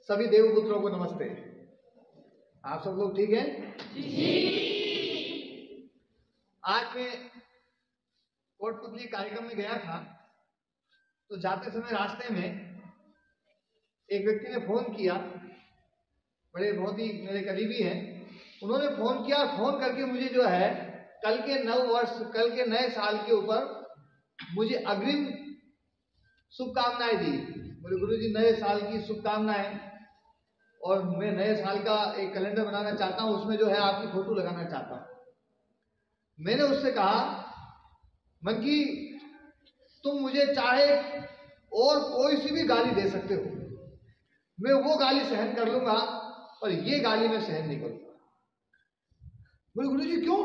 सभी देवपुत्रों को नमस्ते। आप सब लोग ठीक हैं? आज मैं कोटपुतली कार्यक्रम में गया था, तो जाते समय रास्ते में एक व्यक्ति ने फोन किया, बहुत ही मेरे करीबी हैं। उन्होंने फोन किया, फोन करके मुझे जो है कल के नए साल के ऊपर मुझे अग्रिम शुभकामनाएं दी। बोले गुरुजी नए साल की शुभकामनाएं, और मैं नए साल का एक कैलेंडर बनाना चाहता हूं, उसमें जो है आपकी फोटो लगाना चाहता हूं। मैंने उससे कहा, मंकी तुम मुझे चाहे और कोई सी भी गाली दे सकते हो, मैं वो गाली सहन कर लूंगा, पर ये गाली मैं सहन नहीं करूंगा। बोले गुरुजी क्यों?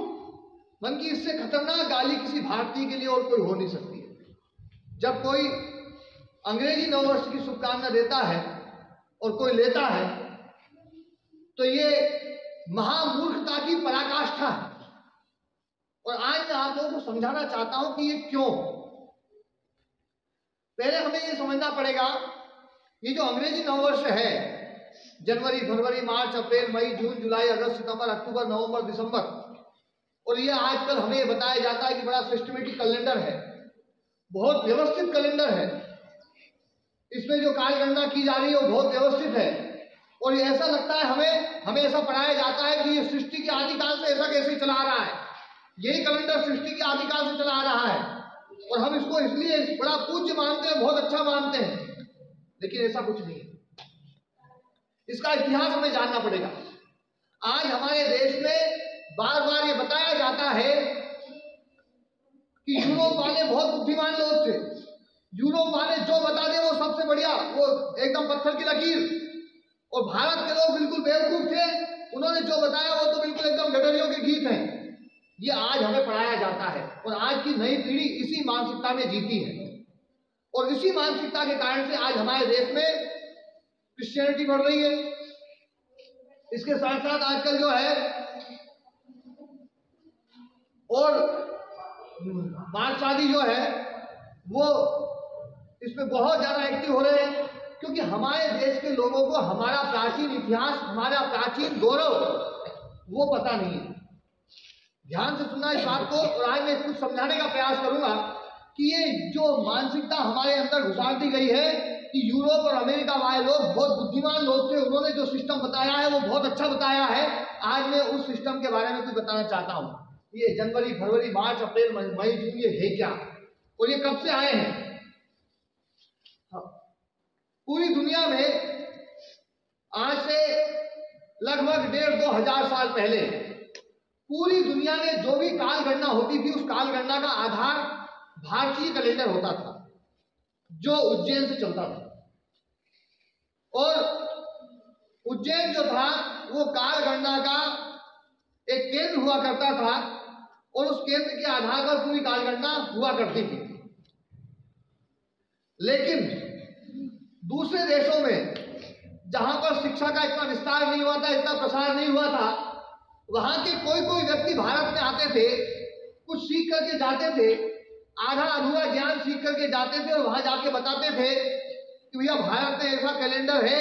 मंकी इससे खतरनाक गाली किसी भारतीय के लिए और कोई हो नहीं सकती है। जब कोई अंग्रेजी नववर्ष की शुभकामना देता है और कोई लेता है, तो ये महामूर्खता की पराकाष्ठा है। और आज मैं आप लोगों को समझाना चाहता हूं कि ये क्यों। पहले हमें ये समझना पड़ेगा, ये जो अंग्रेजी नववर्ष है, जनवरी, फरवरी, मार्च, अप्रैल, मई, जून, जुलाई, अगस्त, सितंबर, अक्टूबर, नवंबर, दिसंबर, और ये आजकल हमें बताया जाता है कि बड़ा सिस्टमेटिक कैलेंडर है, बहुत व्यवस्थित कैलेंडर है। इसमें जो कालगणना की जा रही है वो बहुत व्यवस्थित है। और ये ऐसा लगता है हमें ऐसा पढ़ाया जाता है कि ये सृष्टि के आदिकाल से ऐसा कैसे चला आ रहा है, यही कैलेंडर सृष्टि के आदिकाल से चला आ रहा है, और हम इसको इसलिए बड़ा पूज्य मानते हैं, बहुत अच्छा मानते हैं। लेकिन ऐसा कुछ नहीं है, इसका इतिहास हमें जानना पड़ेगा। आज हमारे देश में बार बार ये बताया जाता है कि यूरोप वाले बहुत बुद्धिमान लोग थे, यूरोप वाले जो बता दे वो सबसे बढ़िया, वो एकदम पत्थर की लकीर, और भारत के लोग बिल्कुल बेवकूफ थे, उन्होंने जो बताया वो तो बिल्कुल एकदम गडरियों के गीत हैं। ये आज हमें पढ़ाया जाता है, और आज की नई पीढ़ी इसी मानसिकता में जीती है, और इसी मानसिकता के कारण से आज हमारे देश में क्रिश्चियनिटी बढ़ रही है। इसके साथ साथ आजकल जो है और मार्क्सवादी जो है वो इसमें बहुत ज्यादा एक्टिव हो रहे हैं, क्योंकि हमारे देश के लोगों को हमारा प्राचीन इतिहास, हमारा प्राचीन गौरव वो पता नहीं है। ध्यान से सुनना इस बात को, और आज मैं कुछ समझाने का प्रयास करूंगा कि ये जो मानसिकता हमारे अंदर घुसा दी गई है कि यूरोप और अमेरिका वाले लोग बहुत बुद्धिमान लोग थे, उन्होंने जो सिस्टम बताया है वो बहुत अच्छा बताया है। आज मैं उस सिस्टम के बारे में कुछ बताना चाहता हूं। ये जनवरी, फरवरी, मार्च, अप्रैल, मई, जून, ये है क्या, और ये कब से आए हैं? पूरी दुनिया में आज से लगभग 1,500-2 हजार साल पहले पूरी दुनिया में जो भी काल गणना होती थी, उस काल गणना का आधार भारतीय कैलेंडर होता था, जो उज्जैन से चलता था। और उज्जैन जो था वो काल गणना का एक केंद्र हुआ करता था, और उस केंद्र के आधार पर पूरी काल गणना हुआ करती थी। लेकिन दूसरे देशों में जहां पर शिक्षा का इतना विस्तार नहीं हुआ था, इतना प्रसार नहीं हुआ था, वहां के कोई कोई व्यक्ति भारत में आते थे, कुछ सीख करके जाते थे, आधा अधूरा ज्ञान सीख करके जाते थे, और वहां जाके बताते थे कि भैया भारत में ऐसा कैलेंडर है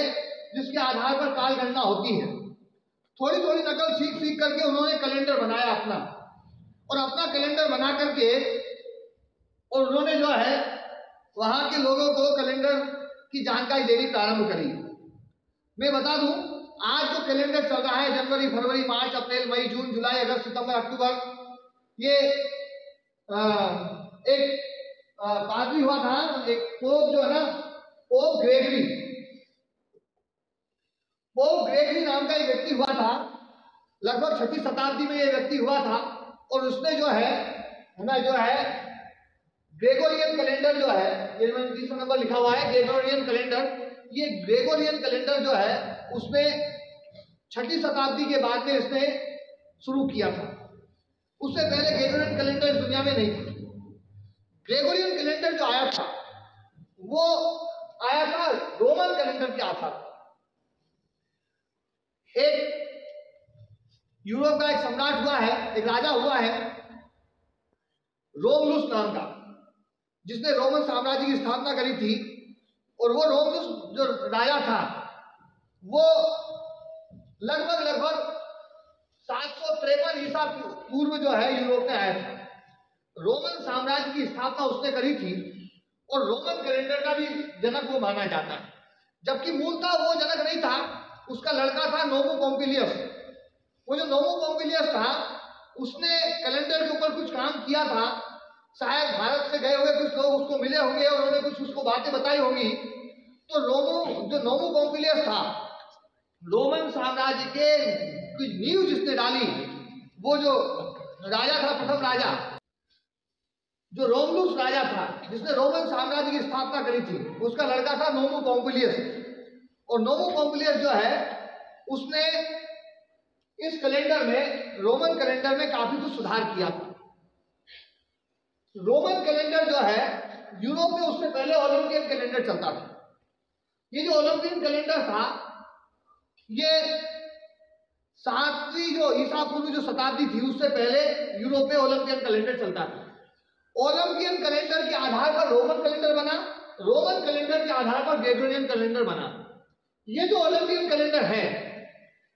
जिसके आधार पर काल गणना होती है। थोड़ी थोड़ी नकल सीख सीख करके उन्होंने कैलेंडर बनाया अपना, और अपना कैलेंडर बना करके और उन्होंने जो है वहां के लोगों को कैलेंडर की जानकारी देनी प्रारंभ करी। मैं बता दूं, आज जो कैलेंडर चल रहा है, जनवरी, फरवरी, मार्च, अप्रैल, मई, जून, जुलाई, अगस्त, सितंबर, अक्टूबर, ये एक पादरी हुआ था, एक पोप जो है ना, पोप ग्रेगरी नाम का एक व्यक्ति हुआ था। लगभग 6वीं शताब्दी में ये व्यक्ति हुआ था, और उसने जो है ग्रेगोरियन कैलेंडर जो है, ये मैंने 30 नंबर लिखा हुआ है ग्रेगोरियन कैलेंडर। ये ग्रेगोरियन कैलेंडर जो है उसमें 6वीं शताब्दी के बाद में इसने शुरू किया था। उससे पहले ग्रेगोरियन कैलेंडर इस दुनिया में नहीं था। ग्रेगोरियन कैलेंडर जो आया था वो आया था रोमन कैलेंडर के आधार पर। एक यूरोप का एक सम्राट हुआ है, एक राजा हुआ है रोमुलस नाम का, जिसने रोमन साम्राज्य की स्थापना करी थी। और वो रोमुलस जो राजा था वो लगभग 753 ईसा पूर्व जो है यूरोप में आया था। रोमन साम्राज्य की स्थापना उसने करी थी और रोमन कैलेंडर का भी जनक वो माना जाता है, जबकि मूलतः वो जनक नहीं था, उसका लड़का था नोमो पोम्पिलियस। वो जो नोमो पोम्पिलियस था उसने कैलेंडर के ऊपर कुछ काम किया था, शायद भारत से गए हुए कुछ लोग उसको मिले होंगे और उन्होंने कुछ उसको बातें बताई होंगी। तो नोमो पोम्पिलियस था, रोमन साम्राज्य के कुछ नींव जिसने डाली, वो जो राजा था, प्रथम राजा जो रोमलुस राजा था जिसने रोमन साम्राज्य की स्थापना करी थी, उसका लड़का था नोमो पोम्पिलियस। और नोमो पोम्पिलियस जो है उसने इस कैलेंडर में, रोमन कैलेंडर में काफी कुछ सुधार किया था। रोमन कैलेंडर जो है यूरोप में उससे पहले ओलंपियन कैलेंडर चलता था। ये जो ओलंपियन कैलेंडर था ये 7वीं जो ईसा पूर्व जो शताब्दी थी उससे पहले यूरोप में ओलंपियन कैलेंडर चलता था। ओलंपियन कैलेंडर के आधार पर रोमन कैलेंडर बना, रोमन कैलेंडर के आधार पर ग्रेगोरियन कैलेंडर बना। ये जो ओलंपियन कैलेंडर है,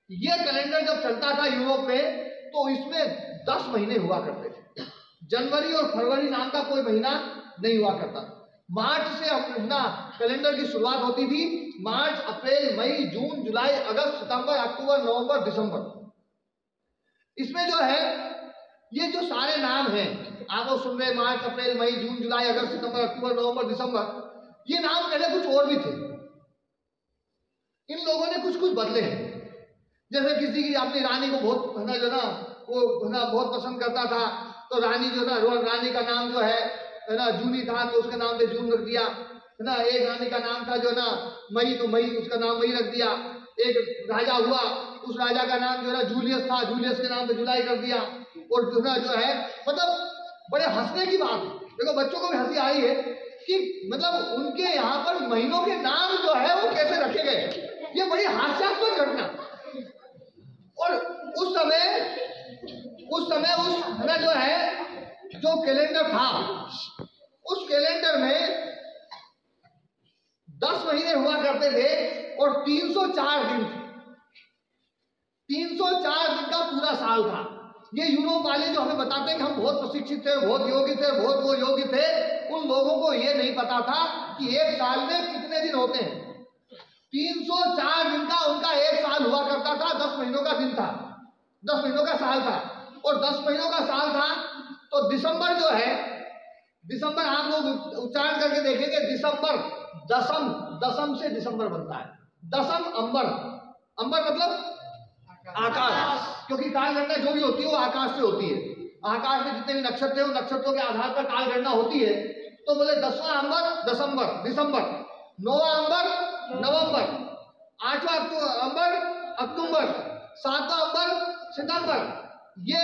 ये कैलेंडर जब चलता था यूरोप में तो इसमें 10 महीने हुआ करते थे। जनवरी और फरवरी नाम का कोई महीना नहीं हुआ करता। मार्च से अपना कैलेंडर की शुरुआत होती थी। मार्च, अप्रैल, मई, जून, जुलाई, अगस्त, सितंबर, अक्टूबर, नवंबर, दिसंबर। इसमें जो है ये जो सारे नाम हैं आप लोग सुन रहे, मार्च, अप्रैल, मई, जून, जुलाई, अगस्त, सितंबर, अक्टूबर, नवंबर, दिसंबर, ये नाम पहले कुछ और भी थे। इन लोगों ने कुछ कुछ बदले हैं। जैसे किसी की अपनी रानी को बहुत जो ना वो बहुत पसंद करता था, तो रानी जो ना, रानी का नाम जो है ना जूनी था तो उसके नाम पे जून रख दिया, है ना। एक रानी का नाम था जो ना मई, तो मई, उसका नाम मई रख दिया। एक राजा हुआ, उस राजा का नाम जो है ना जूलियस था, जूलियस के नाम पे जुलाई कर दिया। और जो है मतलब बड़े हंसने की बात है, देखो बच्चों को भी हंसी आई है कि मतलब उनके यहाँ पर महीनों के नाम जो है वो कैसे रखे गए, ये बड़ी हास्यास्पद घटना। और उस समय जो है जो कैलेंडर था, उस कैलेंडर में 10 महीने हुआ करते थे और 304 दिन थे। 304 दिन का पूरा साल था। ये यूरोप वाले जो हमें बताते हैं कि हम बहुत प्रशिक्षित थे, बहुत योग्य थे, बहुत वो योग्य थे, उन लोगों को ये नहीं पता था कि एक साल में कितने दिन होते हैं। 304 दिन का उनका एक साल हुआ करता था। 10 महीनों का दिन था, 10 महीनों का साल था। और 10 महीनों का साल था तो दिसंबर जो है, दिसंबर आप लोग उच्चारण करके देखेंगे, दिसंबर दसम से दिसंबर बनता है। दसम अंबर, अंबर मतलब आकाश, क्योंकि कालगणना जो भी होती है वो आकाश से होती है। आकाश में जितने भी नक्षत्र हैं, उन नक्षत्रों के आधार पर कालगणना होती है। तो बोले 10वां अंबर दिसंबर, 9वां अंबर नवंबर, 8वां अंबर अक्टूबर, 7वां अंबर सितंबर। ये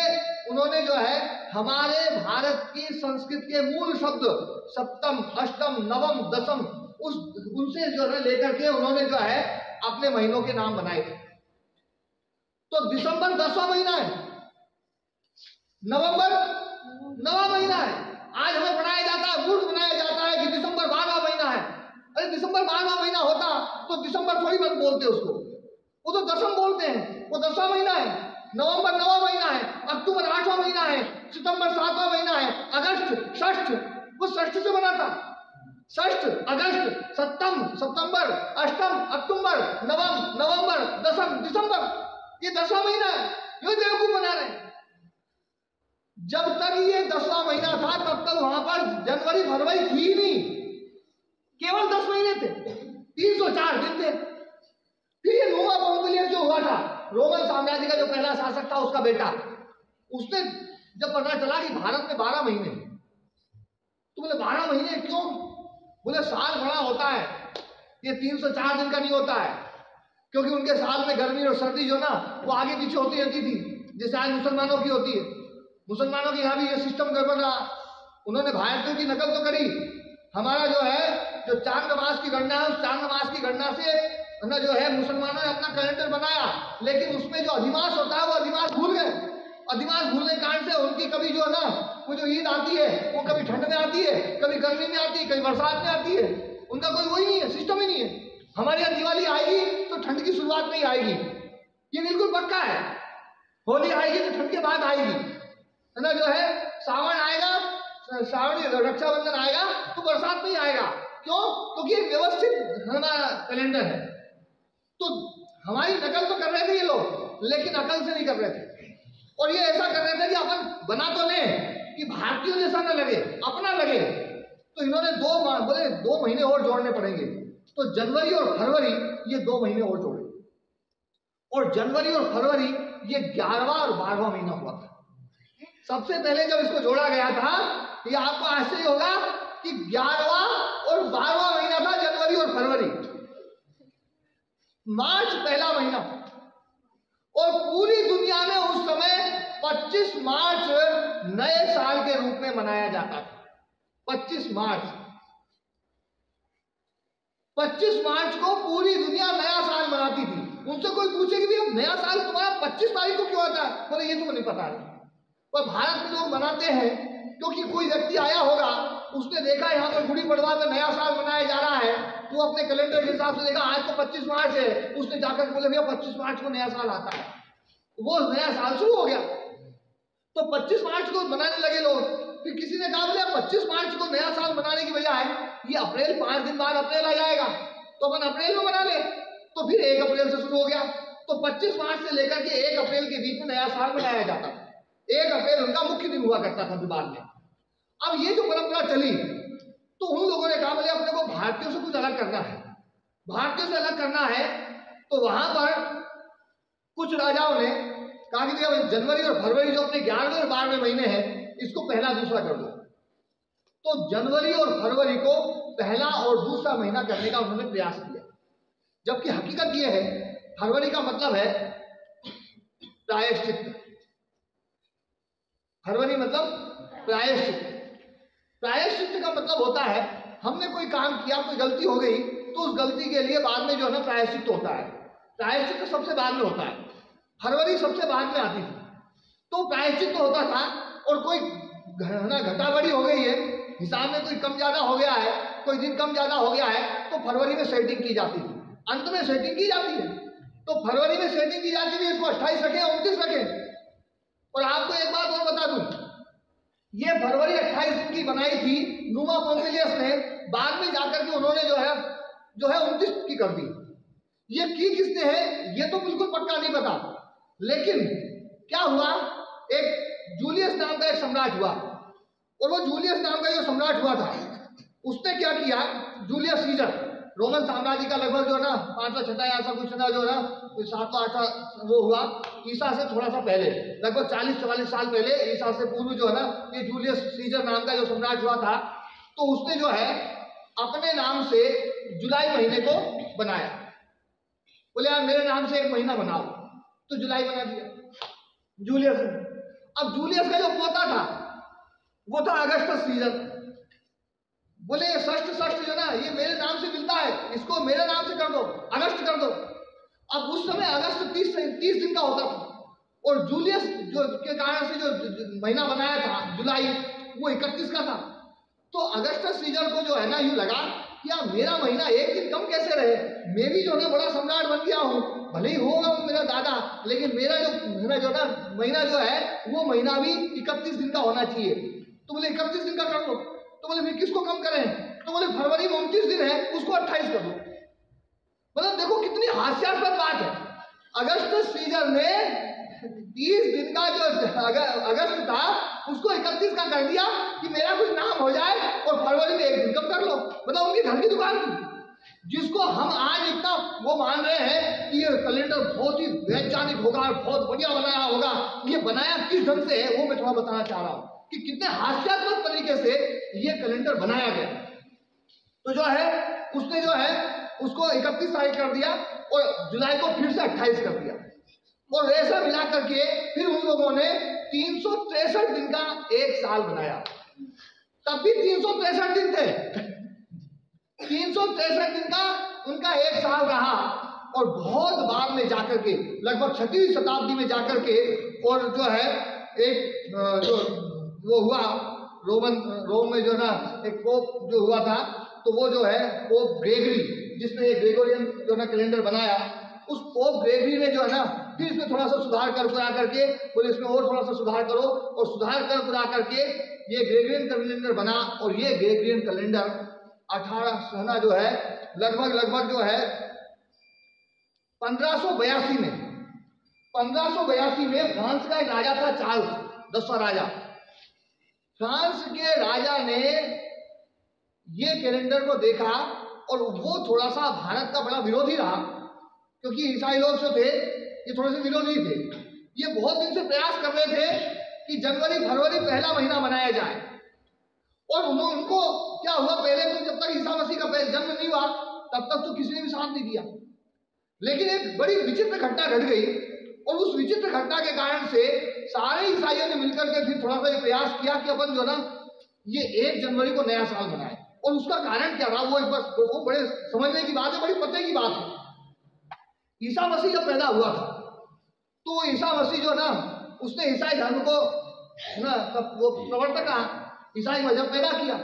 उन्होंने जो है हमारे भारत की संस्कृत के मूल शब्द सप्तम, अष्टम, नवम, दसम, उनसे जो है लेकर के उन्होंने जो है अपने महीनों के नाम बनाए थे। तो दिसंबर 10वां महीना है, नवंबर 9वां महीना है। आज हमें पढ़ाया जाता है, मूर्ख बनाया जाता है कि दिसंबर 12वां महीना है। अरे दिसंबर 12वां महीना होता तो दिसंबर थोड़ी मत बोलते उसको, वो तो दसम बोलते हैं। वो 10वां महीना है, नवंबर 9वां महीना है, अक्टूबर 8वां महीना है, सितंबर 7वां महीना है, अगस्त षष्ठ, वो षष्ठ से बना था। षष्ठ, अगस्त, सप्तम, सितंबर, अष्टम, अक्टूबर, नवम, नवंबर, दसम, दिसंबर, ये 10वां महीना है। ये बेवकूफ बना रहे हैं। जब तक ये 10वां महीना था तब तक वहां पर जनवरी फरवरी थी ही नहीं, केवल 10 महीने थे, 304 दिन थे। फिर ये नोवा पोम्पिलियस जो हुआ था, रोमन साम्राज्य का जो पहला शासक था, उसका बेटा, उसने जब पता चला कि भारत में 12 महीने, तो बोले 12 महीने क्यों? बोले साल बड़ा होता है, ये 304 दिन का नहीं होता है, क्योंकि उनके साल में गर्मी और सर्दी जो ना वो आगे पीछे होती रहती थी, जैसे आज मुसलमानों की होती है। मुसलमानों की यहाँ भी ये सिस्टम गड़बड़ रहा। उन्होंने भारतीयों की नकल तो करी। हमारा जो है जो चांद नमाज की गणना है, उस चांद नमाज की गणना से ना जो है मुसलमानों ने अपना कैलेंडर बनाया, लेकिन उसमें जो अधिमास होता है वो अधिमास भूल गए। अधिमास भूलने के कारण से उनकी कभी जो है ना वो जो ईद आती है वो कभी ठंड में आती है, कभी गर्मी में आती है, कभी बरसात में आती है। उनका कोई वही नहीं है, सिस्टम ही नहीं है। हमारे यहाँ दिवाली आएगी तो ठंड की शुरुआत नहीं आएगी, ये बिल्कुल पक्का है। होली आएगी तो ठंड के बाद आएगी, है ना, जो है सावन आएगा, श्रावण रक्षाबंधन आएगा तो बरसात नहीं आएगा। क्यों? क्योंकि एक व्यवस्थित हमारा कैलेंडर है। तो हमारी नकल तो कर रहे थे ये लोग, लेकिन अकल से नहीं कर रहे थे। और ये ऐसा कर रहे थे कि अपन बना तो लें कि भारतीयों जैसा न लगे, अपना लगे। तो इन्होंने बोले 2 महीने और जोड़ने पड़ेंगे। तो जनवरी और फरवरी ये 2 महीने और जोड़े, और जनवरी और फरवरी ये 11वां और 12वां महीना हुआ था। सबसे पहले जब इसको जोड़ा गया था, ये आपको आश्चर्य होगा कि 11वां और 12वां महीना था जनवरी और फरवरी। मार्च पहला महीना, और पूरी दुनिया में उस समय 25 मार्च नए साल के रूप में मनाया जाता था। 25 मार्च को पूरी दुनिया नया साल मनाती थी। उनसे कोई पूछे कि भी अब नया साल तुम्हारा 25 तारीख को क्यों आता है, बोले ये तो नहीं पता है, पर भारत में लोग मनाते हैं क्योंकि कोई व्यक्ति आया होगा, उसने देखा यहाँ पर गुड़ी पड़वा में नया साल मनाया जा रहा है, तो अपने कैलेंडर के हिसाब से देखा आज तो 25 मार्च है, उसने जाकर बोले भैया 25 मार्च को नया साल आता है, वो नया साल शुरू हो गया। तो 25 मार्च को मनाने लगे लोग। फिर किसी ने कहा बोले 25 मार्च को नया साल मनाने की बजाय ये अप्रैल 5 दिन बाद अप्रैल आ जाएगा तो अपन अप्रैल में मना ले। तो फिर 1 अप्रैल से शुरू हो गया। तो 25 मार्च से लेकर के 1 अप्रैल के बीच में नया साल मनाया जाता था। 1 अप्रैल उनका मुख्य दिन हुआ करता था बाद में। अब ये जो परंपरा चली तो उन लोगों ने कहा बोले अपने को भारतीयों से कुछ अलग करना है, भारतीयों से अलग करना है। तो वहां पर कुछ राजाओं ने कहा कि भैया जनवरी और फरवरी जो अपने 11वें और 12वें महीने हैं इसको पहला दूसरा कर दो। तो जनवरी और फरवरी को पहला और दूसरा महीना करने का उन्होंने प्रयास किया, जबकि हकीकत यह है फरवरी का मतलब है प्रायश्चित। फरवरी मतलब प्रायश्चित। प्रायश्चित का मतलब होता है हमने कोई काम किया, कोई गलती हो गई तो उस गलती के लिए बाद में जो है ना प्रायश्चित होता है। प्रायश्चित तो सबसे बाद में होता है, फरवरी सबसे बाद में आती थी। तो प्रायश्चित तो होता था और कोई घटा बड़ी हो गई है, हिसाब में कोई कम ज्यादा हो गया है, कोई दिन कम ज्यादा हो गया है तो फरवरी में सेटिंग की जाती थी, अंत में सेटिंग की जाती है। तो फरवरी में सेटिंग की जाती थी, इसको 28 रखें 29 रखें। और आपको एक बात और बता दूं, ये फरवरी 28 दिन की बनाई थी नुमा पोम्पिलियस ने, बाद में जाकर के उन्होंने जो है 29 की कर दी। ये की किसने है ये तो बिल्कुल पक्का नहीं पता, लेकिन क्या हुआ, एक जूलियस नाम का एक सम्राट हुआ, और वो जूलियस नाम का जो सम्राट हुआ था उसने क्या किया, जूलियस सीजर रोमन साम्राज्य का लगभग जो है ना 500 ऐसा कुछ ना जो है ना 700-800 वो हुआ ईसा से थोड़ा सा पहले, लगभग 40-44 साल पहले ईसा से पूर्व जो है ना ये जूलियस सीजर नाम का जो सम्राट हुआ था। तो उसने जो है अपने नाम से जुलाई महीने को बनाया, बोले यार मेरे नाम से एक महीना बनाओ, तो जुलाई बना दिया जूलियस ने। अब जूलियस का जो पोता था वो था अगस्टस सीजर, बोले षष्ठ जो ना ये मेरे नाम से मिलता है, इसको मेरे नाम से कर दो, अगस्त कर दो। अब उस समय अगस्त 30 दिन का होता था, और जूलियस जो के कारण से जो महीना बनाया था जुलाई वो 31 का था। तो अगस्टस सीजर को जो है ना यूं लगा कि यार मेरा महीना एक दिन कम कैसे रहे, मैं भी जो है बड़ा सम्राट बन गया हूँ, भले ही होगा मेरा दादा, लेकिन मेरा जो ना महीना जो है वो महीना भी 31 दिन का होना चाहिए। तो बोले 31 दिन का कर दो। तो बोले फिर किसको कम करें, तो बोले फरवरी में 29 दिन है उसको 28 कर दो। मतलब देखो कितनी हास्यास्पद बात है, अगस्टस सीजर ने 30 दिन का जो अगस्त था उसको 31 का कर दिया कि मेरा कुछ नाम हो जाए, और फरवरी में 1 दिन कम कर लो। मतलब उनकी घर की दुकान थी, जिसको हम आज इतना वो मान रहे हैं कि ये कैलेंडर बहुत ही वैज्ञानिक होगा, बहुत बढ़िया बनाया होगा। ये बनाया किस ढंग से है वो मैं थोड़ा बताना चाह रहा हूं कि कितने हास्यास्पद तरीके से ये कैलेंडर बनाया गया। तो जो है उसने जो है उसको 31 तारीख कर दिया और जुलाई को फिर से 28 कर दिया, और ऐसा मिला करके फिर उन लोगों ने 363 दिन का एक साल बनाया। तब भी 363 दिन थे, 363 दिन का उनका एक साल रहा, और बहुत बाद में जाकर के लगभग 6वीं शताब्दी में जाकर के और जो है एक जो वो हुआ रोम में जो ना एक पोप जो हुआ था, तो वो जो है पोप ग्रेगरी जिसने एक ग्रेगोरियन जो ना कैलेंडर बनाया, उस पोप ग्रेगरी ने जो है ना फिर इसमें थोड़ा सा सुधार करा करके बोले इसमें और थोड़ा सा सुधार करो, और सुधार करा करके ये ग्रेगरियन कैलेंडर बना। और ये ग्रेगरियन कैलेंडर 1800 जो है लगभग जो है 1582 में फ्रांस का एक राजा था, चार्ल्स 10वां राजा। फ्रांस के राजा ने ये कैलेंडर को देखा और वो थोड़ा सा भारत का बड़ा विरोधी रहा, क्योंकि ईसाई लोग जो थे ये थोड़े से विरोधी थे। ये बहुत दिन से प्रयास कर रहे थे कि जनवरी फरवरी पहला महीना बनाया जाए, और उनको क्या हुआ, पहले तो जब तक ईसा मसीह का जन्म नहीं हुआ तब तक तो किसी ने भी साथ नहीं दिया। लेकिन एक बड़ी विचित्र घटना घट गई, और उस विचित्र घटना के कारण से सारे ईसाइयों ने मिलकर के फिर थोड़ा सा ये प्रयास किया कि अपन जो ना ये 1 जनवरी को नया साल बनाए। और उसका कारण क्या रहा, वो बड़े समझने की बात है, बड़ी पते की बात है। ईसा मसीह जब पैदा हुआ था तो ईसा मसीह जो ना उसने ईसाई धर्म को ना वो प्रवर्तक रहा, ईसाई मजहब पैदा किया।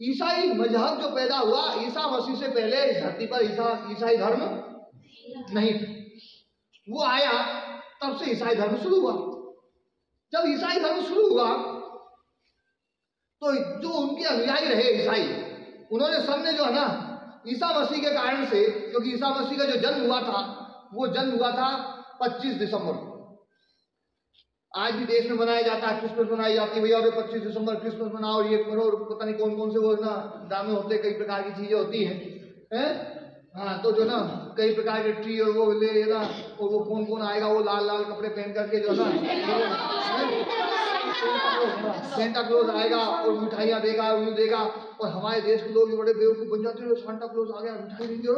ईसाई मजहब जो पैदा हुआ, ईसा मसीह से पहले इस धरती पर ईसाई धर्म नहीं था। वो आया तब से ईसाई धर्म शुरू हुआ। जब ईसाई धर्म शुरू हुआ तो जो उनके अनुयायी रहे ईसाई, उन्होंने सबने जो है ना ईसा मसीह के कारण से, क्योंकि ईसा मसीह का जो जन्म हुआ था वो जन्म हुआ था 25 दिसंबर को। आज भी देश में मनाया जाता है, क्रिसमस मनाई जाती है, भैया 25 दिसंबर क्रिसमस मनाओ, ये करो, पता नहीं कौन कौन से वो ना ड्रामे होते, कई प्रकार की चीजें होती हैं। हाँ, तो जो ना कई प्रकार के ट्री और वो ले ना, और वो कौन आएगा, वो लाल लाल कपड़े पहन करके जो ना सेंटा क्लॉज आएगा और मिठाइयाँ देगा, और हमारे देश के लोग भी बड़े बेवकूफ बन जाते हैं, सांता क्लॉज आ गया मिठाई देंगे,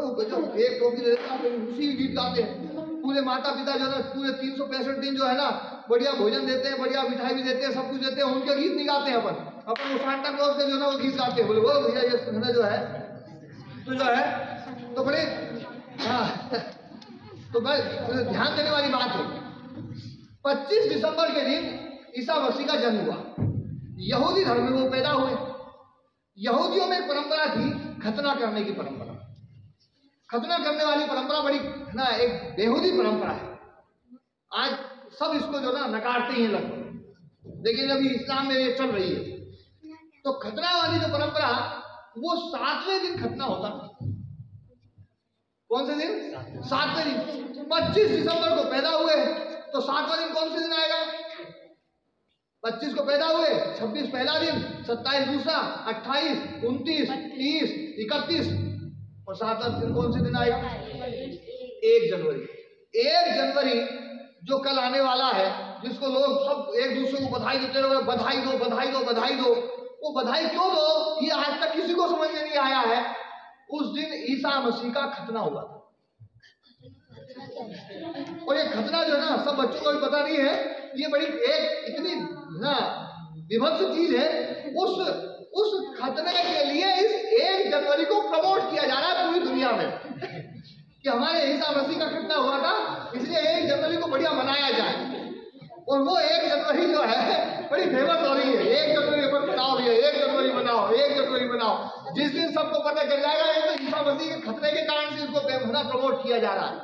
एक टोपी दे देता है, उसी गीत गाते हैं। पूरे माता पिता जो है पूरे 365 दिन जो है ना बढ़िया भोजन देते हैं, बढ़िया मिठाई भी देते हैं, सब कुछ देते हैं, उनके गीत नहीं गाते हैं अपन वो सांता क्लॉज के जो है वो गीत गाते हैं। बोले वो भैया ये जो है तो जो है तो बड़े तो ध्यान देने वाली बात है। 25 दिसंबर के दिन ईसा मसीह का जन्म हुआ। यहूदी धर्म में वो पैदा हुए। यहूदियों में एक परंपरा थी खतना करने की परंपरा। खतना करने वाली परंपरा बड़ी ना एक बेहूदी परंपरा है। आज सब इसको जो ना नकारते हैं लगभग, लेकिन अभी इस्लाम में ये चल रही है। तो खतना वाली जो परंपरा वो 7वें दिन खतना होता था। कौन से दिन? 7वें दिन। 25 दिसंबर को पैदा हुए तो 7वां दिन कौन से दिन आएगा? 25 को पैदा हुए, 26 पहला दिन, 27 दूसरा, 28, 29, 30, 31 और 7वां दिन कौन से दिन आएगा? 1 जनवरी। 1 जनवरी जो कल आने वाला है, जिसको लोग सब एक दूसरे को बधाई देते रहे, बधाई दो बधाई दो बधाई दो। वो बधाई क्यों दो ये आज तक किसी को समझ में नहीं आया है। उस दिन ईसा मसीह का खतना हुआ था। और ये खतना जो है ना सब बच्चों को भी पता नहीं है, ये बड़ी एक इतनी ना विभत्स चीज है। उस खतने के लिए इस 1 जनवरी को प्रमोट किया जा रहा है पूरी दुनिया में कि हमारे ईसा मसीह का खतना हुआ था, इसलिए 1 जनवरी को बढ़िया मनाया जाए। और वो 1 जनवरी जो है बड़ी फेमस हो रही है। 1 जनवरी पर मनाओ भैया, 1 जनवरी मनाओ, 1 जनवरी मनाओ। जिस दिन सबको पता चल जाएगा ये तो ईसा मसीह के खतने के कारण से इसको प्रमोट किया जा रहा है।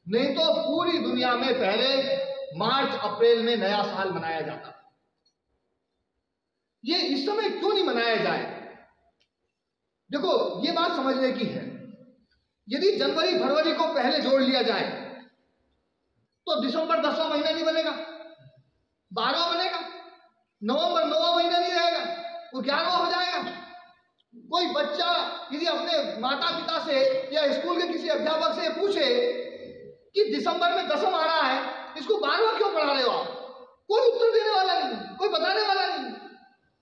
नहीं तो पूरी दुनिया में पहले मार्च अप्रैल में नया साल मनाया जाता। ये इस समय क्यों नहीं मनाया जाए? देखो ये बात समझने की है। यदि जनवरी फरवरी को पहले जोड़ लिया जाए तो दिसंबर 10वां महीना नहीं बनेगा, 12वां बनेगा, नवंबर 9वां महीना नहीं रहेगा, वो 11वां हो जाएगा। कोई बच्चा यदि अपने माता पिता से या स्कूल के किसी अध्यापक से पूछे कि दिसंबर में 10वां आ रहा है, इसको 12वां क्यों पढ़ा रहे हो आप, कोई उत्तर देने वाला नहीं, कोई बताने वाला नहीं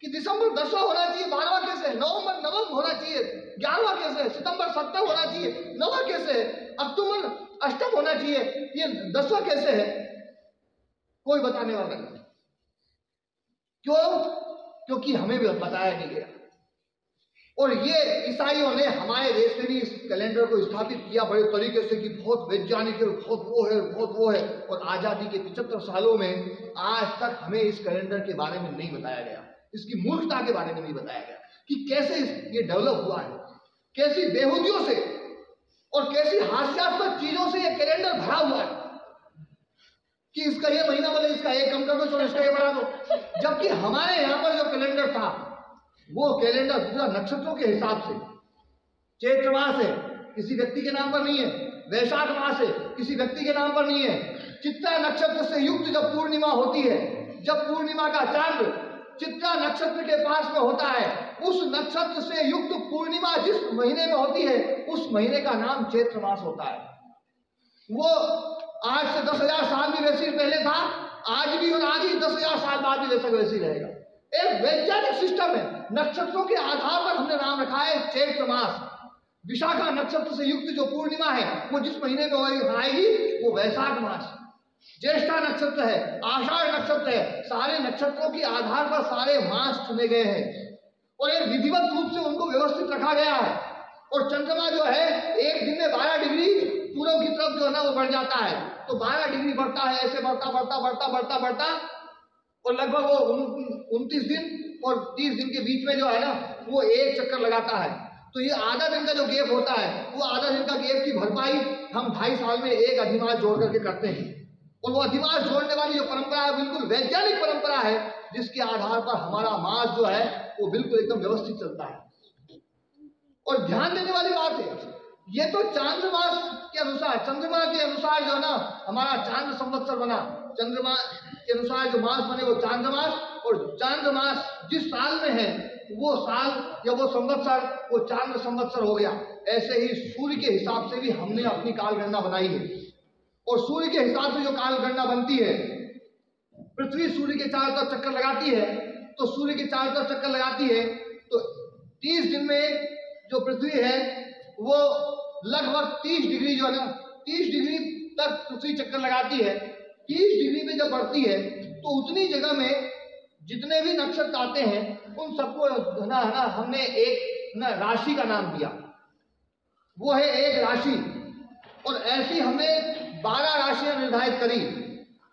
कि दिसंबर 10वां होना चाहिए, 12वां कैसे है, नवंबर 9वां होना चाहिए, 11वां कैसे है, सितंबर 7वां होना चाहिए, 9वां कैसे है, अक्टूबर 8वां होना चाहिए, ये 10वां कैसे है, कोई बताने वाला नहीं। क्यों? क्योंकि हमें भी बताया नहीं गया। और ये ईसाइयों ने हमारे देश में भी इस कैलेंडर को स्थापित किया बड़े तरीके से कि बहुत वैज्ञानिक है, बहुत वो है। और आजादी के 75 सालों में आज तक हमें इस कैलेंडर के बारे में नहीं बताया गया, इसकी मूर्खता के बारे में नहीं बताया गया कि कैसे ये डेवलप हुआ है, कैसी बेहूदियों से और कैसी हास्यास्पद चीजों से ये कैलेंडर बढ़ा हुआ है कि इसका ये महीना बोले इसका एक कम कर दो, चलो इसका ये बढ़ा दो। जबकि हमारे यहाँ पर जो कैलेंडर था वो कैलेंडर पूरा नक्षत्रों के हिसाब से, चैत्र मास है किसी व्यक्ति के नाम पर नहीं है, वैशाख मास है किसी व्यक्ति के नाम पर नहीं है, चित्रा नक्षत्र से युक्त जब पूर्णिमा होती है, जब पूर्णिमा का चांद चित्रा नक्षत्र के पास में होता है, उस नक्षत्र से युक्त पूर्णिमा जिस महीने में होती है उस महीने का नाम चैत्र मास होता है। वो आज से 10,000 साल भी वैसे ही पहले था, आज भी और आज ही 10,000 साल बाद भी वैसे ही रहेगा। एक वैज्ञानिक सिस्टम है, नक्षत्रों के आधार पर हमने नाम रखा है चैत्र मास। विशाखा नक्षत्र से युक्त जो पूर्णिमा है वो जिस महीने में आएगी वो वैशाख मास। ज्येष्ठा नक्षत्र है, आषाढ़ नक्षत्र है, सारे नक्षत्रों के आधार पर सारे मास चुने गए हैं और एक विधिवत रूप से उनको व्यवस्थित रखा गया है। और चंद्रमा जो है एक दिन में 12 डिग्री पूर्व की तरफ जो है ना वो बढ़ जाता है, तो 12 डिग्री बढ़ता है, ऐसे बढ़ता और लगभग वो 29 दिन और 30 दिन के बीच में जो है ना वो एक चक्कर लगाता है। तो ये आधा दिन का जो गैप होता है वो आधा दिन का गैप की भरपाई हम 2.5 साल में एक अधिमास जोड़ करके करते हैं। और वो अधिमास जोड़ने वाली जो परंपरा है बिल्कुल वैज्ञानिक परंपरा है, जिसके आधार पर हमारा मास जो है वो बिल्कुल एकदम व्यवस्थित चलता है। और ध्यान देने वाली बात है, ये तो चांद्रमास के अनुसार, चंद्रमा के अनुसार जो है ना हमारा चांद्र संवत्सर बना, चंद्रमा के अनुसार जो मास बने वो चांद्रमास, और चांद्रमास जिस साल में है वो साल या वो संवत्सर वो चांद्र संवत्सर हो गया। ऐसे ही सूर्य के हिसाब से भी हमने अपनी काल गणना बनाई है। और सूर्य के हिसाब से जो काल गणना बनती है, पृथ्वी सूर्य के चारों तरफ चक्कर लगाती है, तो सूर्य के चारों तरफ चक्कर लगाती है तो 30 दिन में जो पृथ्वी है वो लगभग 30 डिग्री जो है ना 30 डिग्री तक पृथ्वी चक्कर लगाती है। 30 डिग्री में जब बढ़ती है तो उतनी जगह में जितने भी नक्षत्र आते हैं उन सबको ना हमने एक ना राशि का नाम दिया, वो है एक राशि। और ऐसी हमने 12 राशियां निर्धारित करी।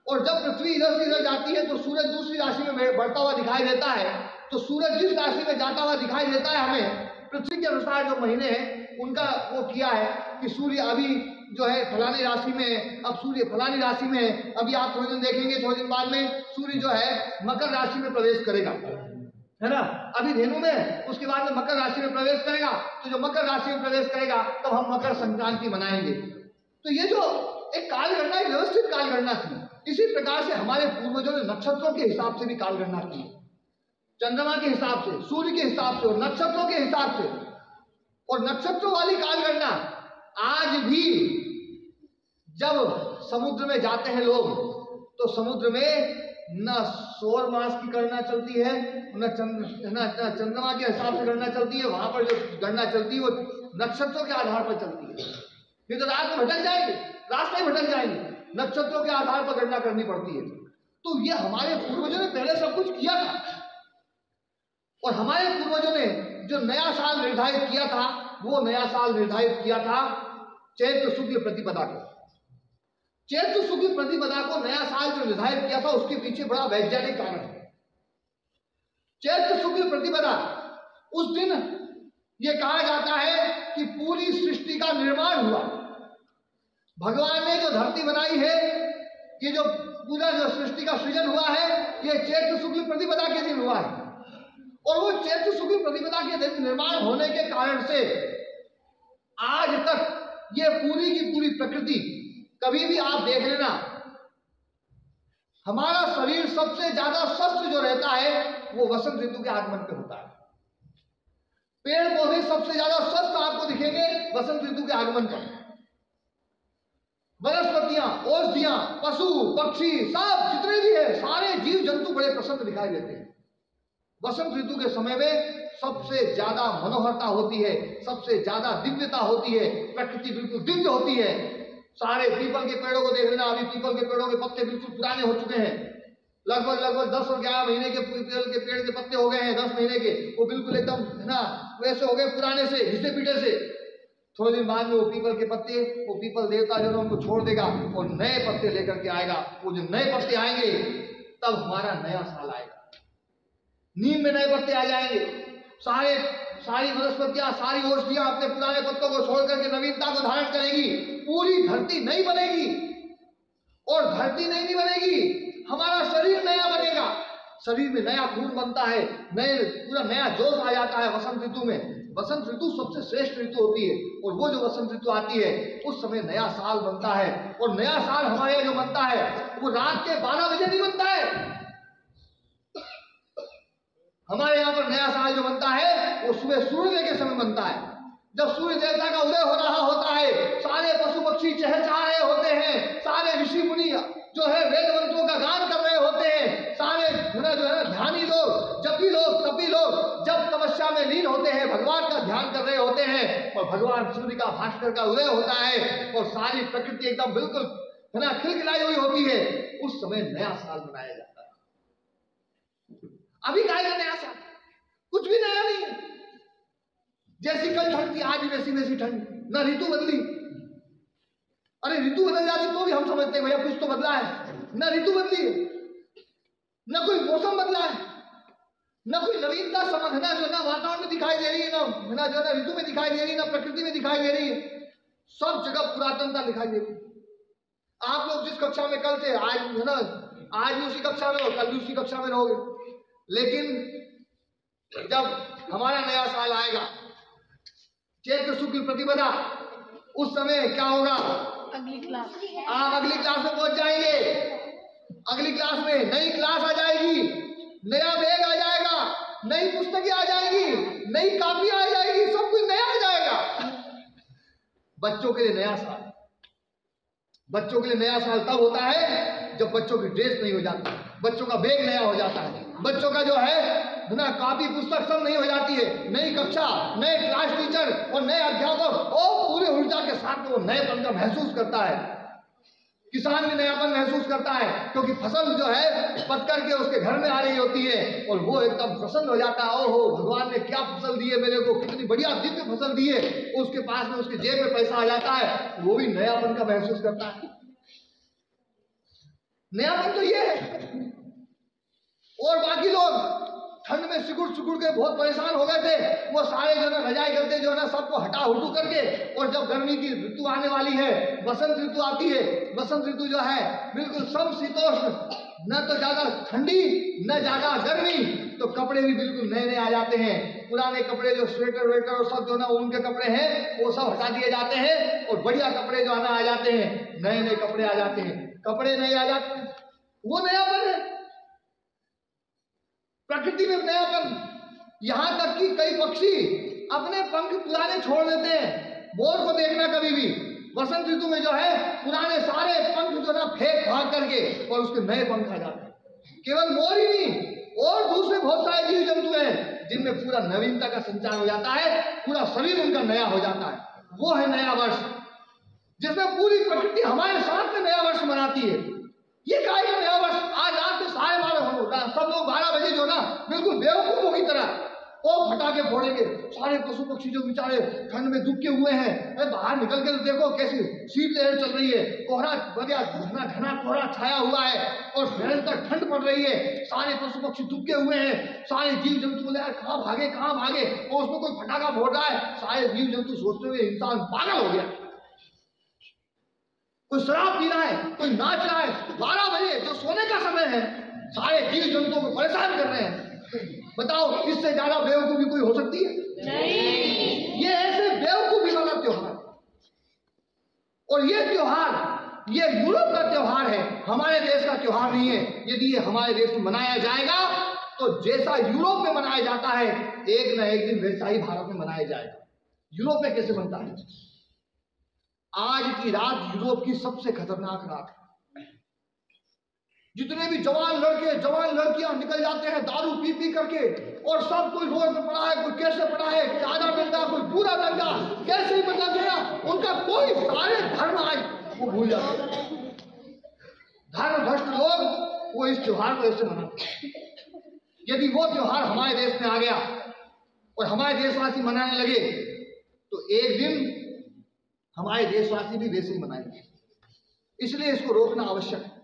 और जब पृथ्वी इधर से इधर जाती है तो सूरज दूसरी राशि में बढ़ता हुआ दिखाई देता है। तो सूरज जिस राशि में जाता हुआ दिखाई देता है हमें पृथ्वी के अनुसार जो महीने हैं उनका वो किया है कि सूर्य अभी जो है फलानी राशि में, अब सूर्य फलानी राशि में है। अभी आप थोड़े दिन देखेंगे, थोड़े दिन बाद में सूर्य जो है मकर राशि में प्रवेश करेगा, है ना। अभी धेनु में, उसके बाद में मकर राशि में प्रवेश करेगा। तो जो मकर राशि में प्रवेश करेगा तब हम मकर संक्रांति मनाएंगे। तो ये जो एक काल गणना, एक व्यवस्थित काल गणना थी। इसी प्रकार से हमारे पूर्वजों ने नक्षत्रों के हिसाब से भी काल गणना की, चंद्रमा के हिसाब से, सूर्य के हिसाब से और नक्षत्रों के हिसाब से। और नक्षत्रों वाली काल गणना आज भी जब समुद्र में जाते हैं लोग तो समुद्र में न सौर मास की गणना चलती है, न चंद्रमा के हिसाब से गणना चलती है। वहां पर जो गणना चलती है वो नक्षत्रों के आधार पर चलती है। नहीं तो रात में भटक जाएंगे, रास्ते में भटक जाएंगे, नक्षत्रों के आधार पर गणना करनी पड़ती है। तो ये हमारे पूर्वजों ने पहले सब कुछ किया था। और हमारे पूर्वजों ने जो नया साल निर्धारित किया था वो नया साल निर्धारित किया था चैत्र शुक्ल प्रतिपदा को। चैत्र शुक्ल प्रतिपदा को नया साल जो निर्धारित किया था उसके पीछे बड़ा वैज्ञानिक कारण है। चैत्र शुक्ल प्रतिपदा उस दिन ये कहा जाता है कि पूरी सृष्टि का निर्माण हुआ। भगवान ने जो धरती बनाई है, ये जो पूरा जो सृष्टि का सृजन हुआ है, ये चैत्र शुक्ल प्रतिपदा के दिन हुआ है। और वो चैत्र शुक्ल प्रतिपदा के दिन निर्माण होने के कारण से आज तक ये पूरी की पूरी प्रकृति, कभी भी आप देख लेना, हमारा शरीर सबसे ज्यादा स्वस्थ जो रहता है वो वसंत ऋतु के आगमन पे होता है। पेड़ पौधे सबसे ज्यादा स्वस्थ आपको दिखेंगे वसंत ऋतु के आगमन पर। वनस्पतियां, औषधियां, पशु पक्षी सब जितने भी है, सारे जीव जंतु बड़े प्रसन्न दिखाई देते हैं। वसंत ऋतु के समय में सबसे ज्यादा मनोहरता होती है, सबसे ज्यादा दिव्यता होती है, प्रकृति बिल्कुल दिव्य होती है। सारे पीपल के पेड़ों को देख लेना, अभी पीपल के पेड़ों के पत्ते बिल्कुल पुराने हो चुके हैं। लगभग 10 और 11 महीने के पीपल के पेड़ के पत्ते हो गए हैं, 10 महीने के, वो बिल्कुल एकदम है ना वैसे हो गए, पुराने से, घिसे पीटे से। थोड़े दिन बाद में वो पीपल के पत्ते, वो पीपल देवता जो है उनको छोड़ देगा और नए पत्ते लेकर के आएगा। वो जो नए पत्ते आएंगे तब हमारा नया साल आएगा। नीम में नए पत्ते आ जाएंगे, सारी वनस्पतियां, सारी औषधियां अपने पुराने पत्तों को छोड़ करके नवीनता को धारण करेगी। पूरी धरती नई बनेगी। और धरती नहीं बनेगी, हमारा शरीर नया बनेगा। शरीर में नया खून बनता है, पूरा नया जोश आ जाता है वसंत ऋतु में। वसंत ऋतु सबसे श्रेष्ठ ऋतु होती है, और वो जो वसंत ऋतु आती है उस समय नया साल बनता है। और नया साल हमारे यहाँ जो बनता है वो रात के 12 बजे नहीं बनता है। हमारे यहाँ पर नया साल जो बनता है वो सुबह सूर्योदय के समय बनता है। जब सूर्य देवता का उदय हो रहा होता है, सारे पशु पक्षी चहचहा रहे होते हैं, सारे ऋषि मुनि जो है वेद मंत्रों का गान कर रहे होते हैं, सारे जो है ध्यानी लोग, जपी लोग, तपी लोग जब तपस्या में लीन होते हैं, भगवान का ध्यान कर रहे होते हैं, और भगवान सूर्य का भास्कर का उदय होता है और सारी प्रकृति एकदम बिल्कुल है ना खिलखिलाई हुई होती है। उस समय नया साल मनाया जाता है। अभी का नया साल कुछ भी नया नहीं है। जैसी कल ठंड थी आज वैसी वैसी ठंड, ना ऋतु बदली। अरे ऋतु बदल जाती तो भी हम समझते हैं भैया कुछ तो बदला है, ना ऋतु बदली है, ना कोई मौसम बदला है, ना कोई नवीनता समझना जो ना वातावरण में दिखाई दे रही है, ना जो ना ऋतु में दिखाई दे रही है, ना प्रकृति में दिखाई दे रही है। सब जगह पुरातनता दिखाई दे रही है। आप लोग जिस कक्षा में कल थे आज है ना, आज भी उसी कक्षा में हो, कल भी उसी कक्षा में रहोगे। लेकिन जब हमारा नया साल आएगा, चैत्र शुक्ल प्रतिपदा, उस समय क्या होगा? अगली क्लास आप अगली क्लास में पहुंच जाएंगे। अगली क्लास में नई क्लास आ जाएगी, नया बैग आ जाएगा, नई पुस्तकें आ जाएंगी, नई कॉपी आ जाएगी, सब कुछ नया आ जाएगा। बच्चों के लिए नया साल, बच्चों के लिए नया साल तब होता है जब बच्चों की ड्रेस नहीं हो जाती, बच्चों का बैग नया हो जाता है, बच्चों का जो है ना कॉपी पुस्तक सब नहीं हो जाती है, नई कक्षा, नए क्लास टीचर और नए अध्यापक, और पूरे ऊर्जा के साथ वो नएपन का महसूस करता है। किसान भी नयापन महसूस करता है क्योंकि फसल जो है पक करके उसके घर में आ रही होती है और वो एकदम प्रसन्न हो जाता है। ओहो भगवान ने क्या फसल दी है मेरे को, कितनी बढ़िया दिव्य फसल दी है। उसके पास में उसके जेब में पैसा आ जाता है, वो भी नयापन का महसूस करता है। नयापन तो ये है। और बाकी लोग ठंड में सिकुड़ सिकुड़ के बहुत परेशान हो गए थे, वो सारे जो ना रजाई करते जो ना सबको हटा हुटू करके, और जब गर्मी की ऋतु आने वाली है, वसंत ऋतु आती है, वसंत ऋतु जो है बिल्कुल समशीतोष्ण, न तो ज्यादा ठंडी न ज्यादा गर्मी, तो कपड़े भी बिल्कुल नए नए आ जाते हैं। पुराने कपड़े जो स्वेटर वेटर और सब जो ना उनके कपड़े हैं वो सब हटा दिए जाते हैं, और बढ़िया कपड़े जो आना आ जाते हैं, नए नए कपड़े आ जाते हैं, कपड़े नए आ जाते हैं, वो नयापन है। प्रकृति में नयापन, यहां तक कि कई पक्षी अपने पंख पुराने छोड़ देते हैं। मोर को देखना कभी भी वसंत ऋतु में जो है पुराने सारे पंख जो ना फेंक भाग करके और उसके नए पंख आ जाते हैं। केवल मोर ही नहीं, और दूसरे बहुत सारे जीव जंतु हैं जिनमें पूरा नवीनता का संचार हो जाता है, पूरा शरीर उनका नया हो जाता है। वो है नया वर्ष, जिसमें पूरी प्रकृति हमारे साथ में नया वर्ष मनाती है। ये काय का नया वर्ष? आज रात में 12:30 सब लोग 12 बजे जो ना बिल्कुल बेवकूफों की तरह और फटाके फोड़ेंगे। सारे पशु पक्षी जो बेचारे ठंड में दुबके हुए हैं, बाहर निकल के देखो कैसी शीतलहर चल रही है, कोहरा बढ़िया घना कोहरा छाया हुआ है और भयंकर ठंड पड़ रही है। सारे पशु पक्षी दुबके हुए हैं, सारे जीव जंतु बोले यार कहाँ भागे, और उसमें कोई फटाका फोड़ रहा है। सारे जीव जंतु सोचते हुए इंसान पागल हो गया। कोई शराब पी रहा है, कोई नाच रहा है। 12 बजे जो सोने का समय है, सारे जीव जंतुओं को परेशान कर रहे हैं। बताओ इससे ज्यादा बेवकूफी कोई हो सकती है? नहीं। ये ऐसे बेवकूफी वाला त्योहार, और ये त्योहार ये यूरोप का त्योहार है, हमारे देश का त्योहार नहीं है। यदि ये हमारे देश में मनाया जाएगा तो जैसा यूरोप में मनाया जाता है एक न एक दिन वैसा ही भारत में मनाया जाएगा। यूरोप में कैसे बनता है? आज की रात यूरोप की सबसे खतरनाक रात है। जितने भी जवान लड़के जवान लड़कियां निकल जाते हैं दारू पी पी करके, और सब कोई रोड पे पड़ा है, कोई कैसे पड़ा है, कोई आधा डंडा, कोई पूरा डंडा, कैसे ही मतलब गया उनका कोई सारे धर्म आज वो भूल जाते हैं। धर्म भ्रष्ट लोग वो इस त्योहार को ऐसे मनाते हैं। यदि वो त्योहार हमारे देश में आ गया और हमारे देशवासी मनाने लगे तो एक दिन हमारे देशवासी भी वैसे ही मनाएंगे। इसलिए इसको रोकना आवश्यक है।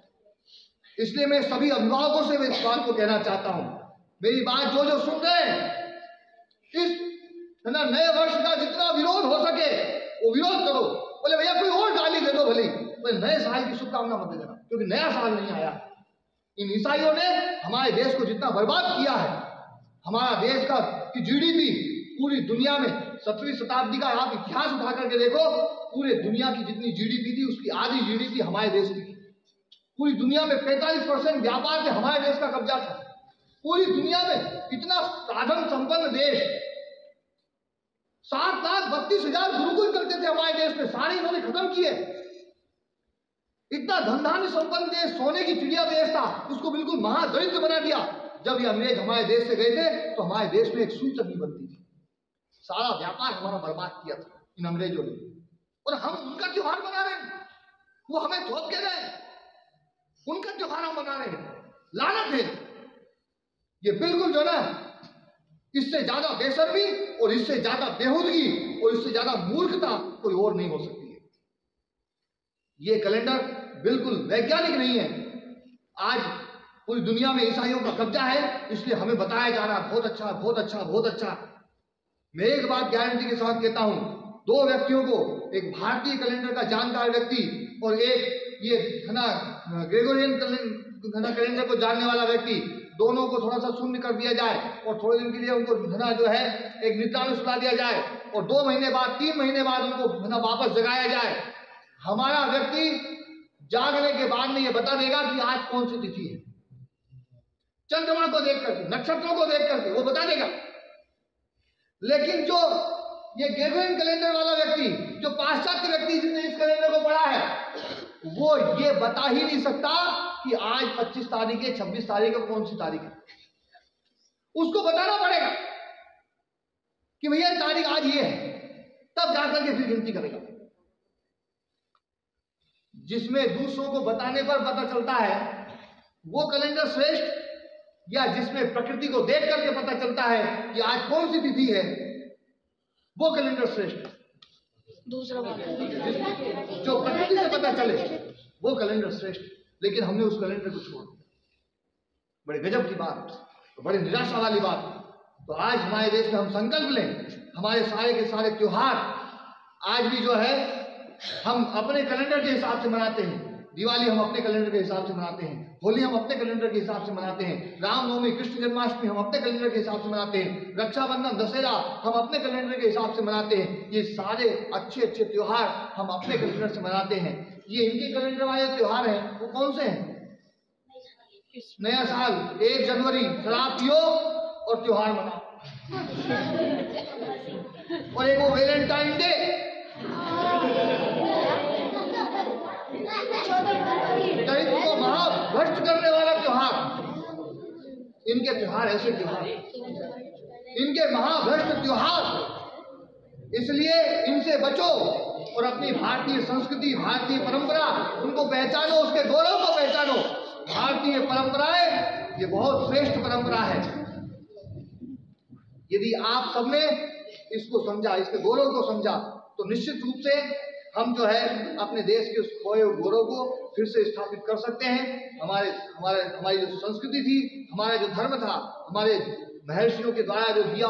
इसलिए मैं सभी अभिभावकों से इस बात को कहना चाहता हूं, मेरी बात जो सुन रहे हैं, इस नए वर्ष का जितना विरोध हो सके वो विरोध करो, बोले भैया कोई और गाली दे दो भले, बोले नए साल की शुभकामना मत देना, क्योंकि नया साल नहीं आया। इन ईसाइयों ने हमारे देश को जितना बर्बाद किया है, हमारा देश का की जीडीपी पूरी दुनिया में 17वीं शताब्दी का आप इतिहास उठा करके देखो, पूरे दुनिया की जितनी जीडीपी थी उसकी आधी जीडीपी हमारे देश की थी। पूरी दुनिया में 45% व्यापार पे हमारे देश का कब्जा था। पूरी दुनिया में इतना साधन संपन्न देश, 7,32,000 गुरुकुल करते थे हमारे देश में, सारे इन्होंने खत्म किए। इतना धनधान्य संपन्न देश, सोने की चिड़िया देश था, उसको बिल्कुल महादरिद्र बना दिया। जब ये अंग्रेज हमारे देश से गए थे तो हमारे देश में एक सुई तक नहीं बनती थी। सारा व्यापार हमारा बर्बाद किया था इन अंग्रेजों ने, और हम उनका त्योहार मना रहे हैं। वो हमें थोप के गए, उनका त्योहार हम मना रहे हैं। लानत है ये, बिल्कुल जो ना, इससे ज्यादा बेशर्मी और इससे ज्यादा बेहूदगी और इससे ज्यादा मूर्खता कोई और नहीं हो सकती है। ये कैलेंडर बिल्कुल वैज्ञानिक नहीं है। आज पूरी दुनिया में ईसाइयों का कब्जा है, इसलिए हमें बताया जा रहा है बहुत अच्छा, बहुत अच्छा, बहुत अच्छा। मैं एक बात गारंटी के साथ कहता हूं, दो व्यक्तियों को, एक भारतीय कैलेंडर का जानकार व्यक्ति और एक ये ग्रेगोरियन कैलेंडर को जानने वाला व्यक्ति, दोनों को थोड़ा सा शून्य कर दिया जाए और थोड़े दिन के लिए उनको जो है एक निद्रा में सुला दिया जाए और 2 महीने बाद 3 महीने बाद उनको वापस जगाया जाए। हमारा व्यक्ति जागने के बाद में ये बता देगा कि आज कौन सी तिथि है। चंद्रमा को देख करके, नक्षत्रों को देख करके वो बता देगा। लेकिन जो ये ग्रेगोरियन कैलेंडर वाला व्यक्ति, जो पाश्चात्य व्यक्ति जिसने इस कैलेंडर को पढ़ा है, वो ये बता ही नहीं सकता कि आज 25 तारीख है, 26 तारीख है, कौन सी तारीख है। उसको बताना पड़ेगा कि भैया तारीख आज ये है, तब जाकर के फिर गिनती करेगा। जिसमें दूसरों को बताने पर पता चलता है वो कैलेंडर श्रेष्ठ, या जिसमें प्रकृति को देख करके पता चलता है कि आज कौन सी तिथि है, वो कैलेंडर श्रेष्ठ। दूसरा जो प्रकृति से पता चले वो कैलेंडर श्रेष्ठ। लेकिन हमने उस कैलेंडर को छोड़ दिया। बड़े गजब की बात, बड़ी निराशा वाली बात। तो आज हमारे देश में हम संकल्प लें, हमारे सारे के सारे त्योहार आज भी जो है हम अपने कैलेंडर के हिसाब से मनाते हैं। दिवाली हम अपने कैलेंडर के हिसाब से मनाते हैं, होली हम अपने कैलेंडर के हिसाब से मनाते हैं, रामनवमी, कृष्ण जन्माष्टमी हम अपने कैलेंडर के हिसाब से मनाते हैं, रक्षाबंधन, दशहरा हम अपने कैलेंडर के हिसाब से मनाते हैं। ये सारे अच्छे अच्छे त्योहार हम अपने कैलेंडर से मनाते हैं। ये इनके कैलेंडर वाले त्योहार हैं, वो कौन से हैं? नया साल, 1 जनवरी, शराब पियो और त्योहार मनाओ, और एक वो वैलेंटाइन डे, चरित्र को महाभ्रष्ट करने वाला त्योहार। इनके त्योहार ऐसे त्योहार, इनके महाभ्रष्ट त्योहार, इसलिए इनसे बचो और अपनी भारतीय संस्कृति, भारतीय परंपरा, उनको पहचानो, उसके गौरव को पहचानो। भारतीय परंपराएं ये बहुत श्रेष्ठ परंपरा है। यदि आप सबने इसको समझा, इसके गौरव को समझा, तो निश्चित रूप से हम जो है अपने देश के उस खोए हुए गौरव को फिर से स्थापित कर सकते हैं। हमारी जो संस्कृति थी, हमारा जो धर्म था, हमारे महर्षियों के द्वारा जो दिया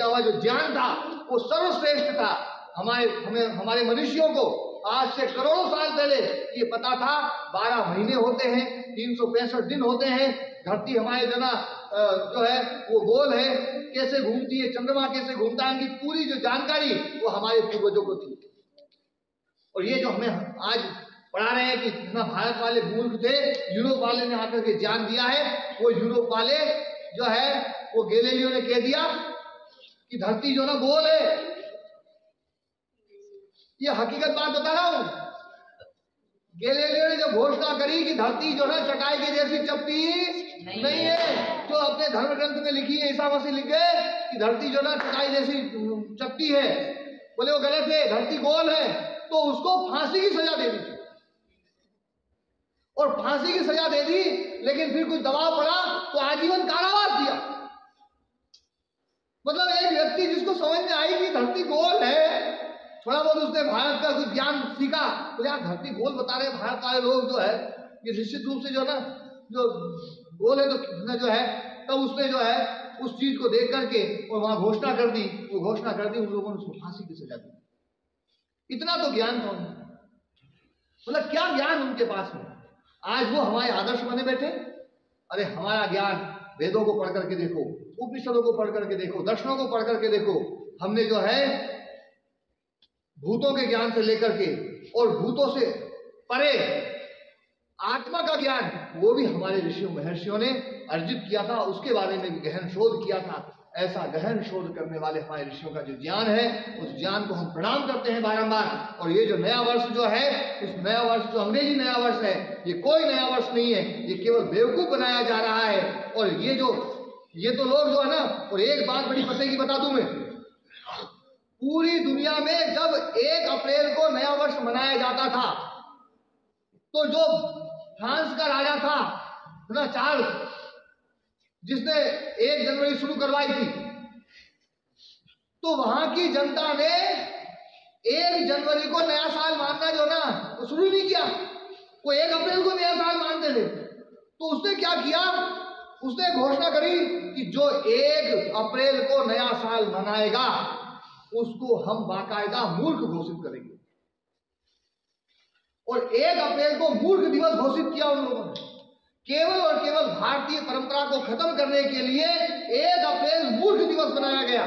हुआ जो ज्ञान था, वो सर्वश्रेष्ठ था। हमारे मनुष्यों को आज से करोड़ों साल पहले ये पता था 12 महीने होते हैं, 365 दिन होते हैं, धरती हमारे जो है वो गोल है, कैसे घूमती है, चंद्रमा कैसे घूमता है, इनकी पूरी जो जानकारी वो हमारे पूर्वजों को थी। और ये जो हमें आज पढ़ा रहे हैं कि इतना भारत वाले मूर्ख थे, यूरोप वाले ने आकर के ज्ञान दिया है, वो यूरोप वाले जो है वो गैलीलियो ने कह दिया कि धरती जो ना गोल है। ये हकीकत बात बता रहा हूं। गैलीलियो ने जब घोषणा करी कि धरती जो है चटाई के जैसी चपटी नहीं है, जो अपने धर्म ग्रंथ में लिखी है, ईसा मसीह लिख गए कि धरती जो ना चटाई जैसी चपटी है, बोले वो गलत है, धरती गोल है। तो उसको फांसी की सजा दे दी, और फांसी की सजा दे दी, लेकिन फिर कुछ दबाव पड़ा तो आजीवन कारावास दिया। मतलब एक व्यक्ति जिसको समझ में आई कि धरती गोल है, थोड़ा बहुत उसने भारत का कुछ ज्ञान सीखा, तो यार धरती गोल बता रहे भारत वाले लोग जो है, ये निश्चित रूप से जो है ना जो गोल है, तो जो है तब उसने जो है उस चीज को देख करके और वहां घोषणा कर दी, वो घोषणा कर दी, उन लोगों ने उसको फांसी की सजा दी। इतना तो ज्ञान था उनमें, मतलब क्या ज्ञान उनके पास में। आज वो हमारे आदर्श बने बैठे। अरे हमारा ज्ञान वेदों को पढ़ करके देखो, उपनिषदों को पढ़ करके देखो, दर्शनों को पढ़ करके देखो। हमने जो है भूतों के ज्ञान से लेकर के और भूतों से परे आत्मा का ज्ञान, वो भी हमारे ऋषियों महर्षियों ने अर्जित किया था, उसके बारे में भी गहन शोध किया था। ऐसा गहन शोध करने वाले हमारे ऋषियों का जो ज्ञान है, उस ज्ञान को हम प्रणाम करते हैं बारंबार। और ये जो नया वर्ष जो है, इस नया वर्ष जो अंग्रेजी नया वर्ष है, ये कोई नया वर्ष नहीं है, ये केवल बेवकूफ बनाया जा रहा है। और ये तो लोग जो है ना, और एक बात बड़ी पते की बता दूं मैं, पूरी दुनिया में जब 1 अप्रैल को नया वर्ष मनाया जाता था, तो जो फ्रांस का राजा था ना, चार्ल्स, जिसने 1 जनवरी शुरू करवाई थी, तो वहां की जनता ने 1 जनवरी को नया साल मानना जो ना, वो शुरू नहीं किया। वो 1 अप्रैल को नया साल मानते थे। तो उसने क्या किया, उसने घोषणा करी कि जो 1 अप्रैल को नया साल मनाएगा उसको हम बाकायदा मूर्ख घोषित करेंगे। और 1 अप्रैल को मूर्ख दिवस घोषित किया उन लोगों ने, केवल और केवल भारतीय परंपरा को खत्म करने के लिए 1 अप्रैल मूर्ख दिवस बनाया गया।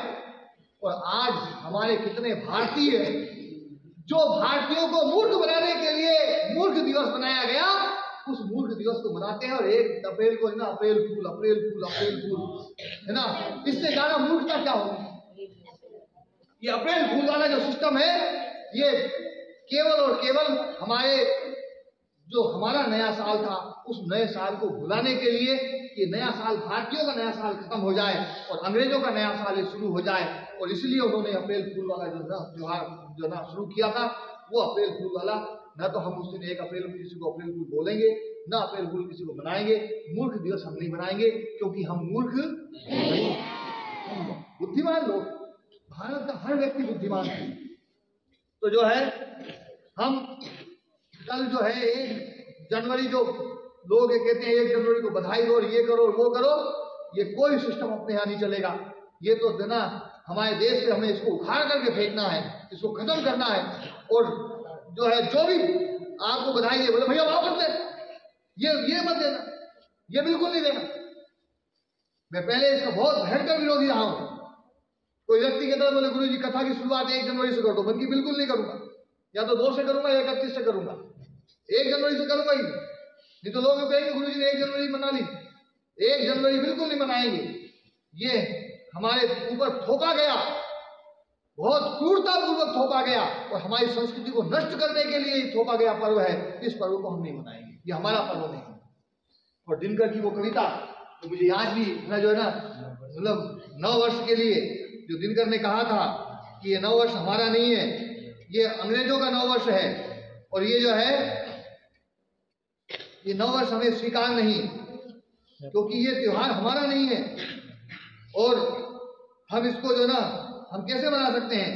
और आज हमारे कितने भारतीय, जो भारतीयों को मूर्ख बनाने के लिए मूर्ख दिवस बनाया गया, उस मूर्ख दिवस को मनाते हैं। और 1 अप्रैल को ना अप्रैल फूल है ना, इससे ज्यादा मूर्खता क्या होगी। ये अप्रैल फूल वाला जो सिस्टम है, ये केवल और केवल हमारा नया साल था, उस नए साल को भुलाने के लिए, कि नया साल, भारतीयों का नया साल खत्म हो जाए और अंग्रेजों का नया साल शुरू हो जाए। और इसलिए उन्होंने अप्रैल फूल वाला त्योहार जो ना शुरू किया था, वो अप्रैल फूल वाला। न तो हम उस दिन 1 अप्रैल को किसी को अप्रैल फूल बोलेंगे, न अप्रैल फूल किसी को मनाएंगे। मूर्ख दिवस हम नहीं मनाएंगे, क्योंकि हम मूर्ख नहीं, बुद्धिमान लोग, भारत का हर व्यक्ति बुद्धिमान है। तो जो है हम कल जो है 1 जनवरी, जो लोग ये कहते हैं 1 जनवरी को बधाई दो और ये करो और वो करो, ये कोई सिस्टम अपने यहाँ नहीं चलेगा। ये तो देना हमारे देश से हमें इसको उखाड़ करके फेंकना है, इसको खत्म करना है। और जो है जो भी आपको बधाई दे, बोले भैया वापस ले, ये मत देना, ये बिल्कुल नहीं देना। मैं पहले इसका बहुत भयंकर विरोधी रहा हूं। कोई व्यक्ति कहता है, बोले गुरु जी कथा की शुरुआत 1 जनवरी से कर दो, बल्कि बिल्कुल नहीं करूंगा, या तो 2 से करूंगा या 31 से करूंगा, 1 जनवरी से करूंगा ही नहीं। तो लोग कहेंगे गुरु जी ने 1 जनवरी मना ली, 1 जनवरी बिल्कुल नहीं मनाएंगे। ये हमारे ऊपर थोपा गया, बहुत क्रूरतापूर्वक थोपा गया, और हमारी संस्कृति को नष्ट करने के लिए थोपा गया पर्व है। इस पर्व को हम नहीं मनाएंगे, ये हमारा पर्व नहीं है। और दिनकर की वो कविता तो मुझे आज भी जो है ना, मतलब नव वर्ष के लिए जो दिनकर ने कहा था कि ये नव वर्ष हमारा नहीं है, ये अंग्रेजों का नव वर्ष है, और ये जो है ये नव वर्ष हमें स्वीकार नहीं, क्योंकि ये त्योहार हमारा नहीं है। और हम इसको जो ना, हम कैसे मना सकते हैं।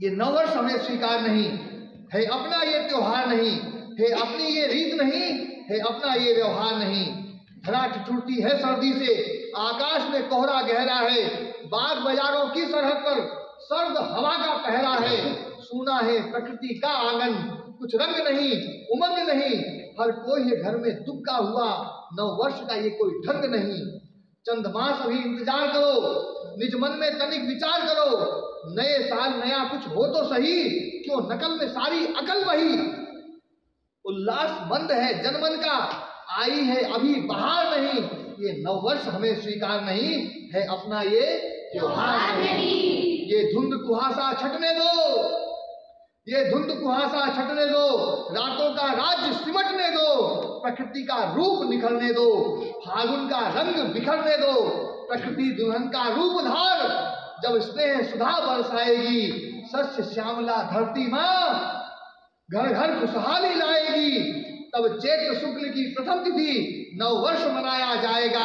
ये नव वर्ष हमें स्वीकार नहीं है, अपना ये त्योहार नहीं है, अपनी ये रीत नहीं है, अपना ये व्यवहार नहीं। धरा ठिठुरती है सर्दी से, आकाश में कोहरा गहरा है, बाग बाजारों की सरहद पर सर्द हवा का पहरा है। सूना है प्रकृति का आंगन, कुछ रंग नहीं उमंग नहीं, हर कोई है घर में दुबका हुआ, नव वर्ष का ये कोई ढंग नहीं। चंद मास अभी इंतजार करो, निज मन में तनिक विचार करो, नए साल नया कुछ हो तो सही, क्यों नकल में सारी अकल वही। उल्लास मंद है जनमन का, आई है अभी बहार नहीं, ये नव वर्ष हमें स्वीकार नहीं है, अपना ये त्योहार नहीं। ये धुंध कुहासा छटने दो, ये धुंध कुहासा छटने दो, रातों का राज्य सिमटने दो, प्रकृति का रूप निखरने दो, फागुन का रंग बिखरने दो, प्रकृति दुल्हन का रूप धार, जब स्नेह सुधा बरसाएगी, सस्य श्यामला धरती माँ घर घर खुशहाली लाएगी। तब चैत्र शुक्ल की प्रथम तिथि नव वर्ष मनाया जाएगा,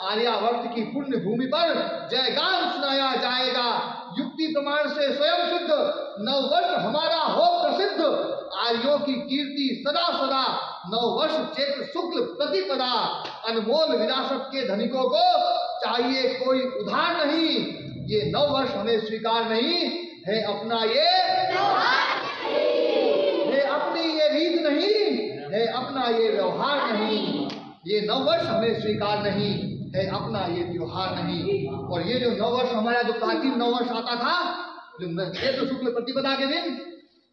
आर्यावर्त की पुण्य भूमि पर जयगान सुनाया जाएगा। युक्ति प्रमाण से स्वयं सिद्ध नव वर्ष हमारा हो प्रसिद्ध, आर्यों की कीर्ति सदा सदा, नव वर्ष चैत्र शुक्ल प्रतिपदा। अनमोल विरासत के धनिकों को चाहिए कोई उधार नहीं, ये नव वर्ष हमें स्वीकार नहीं है, अपना ये है अपनी ये रीत नहीं, है अपना ये व्यवहार नहीं, ये नववर्ष हमें स्वीकार नहीं, है अपना ये त्योहार नहीं। और ये जो नववर्ष हमारा जो प्राचीन नववर्ष आता था, जो चैत्र शुक्ल प्रतिपदा के दिन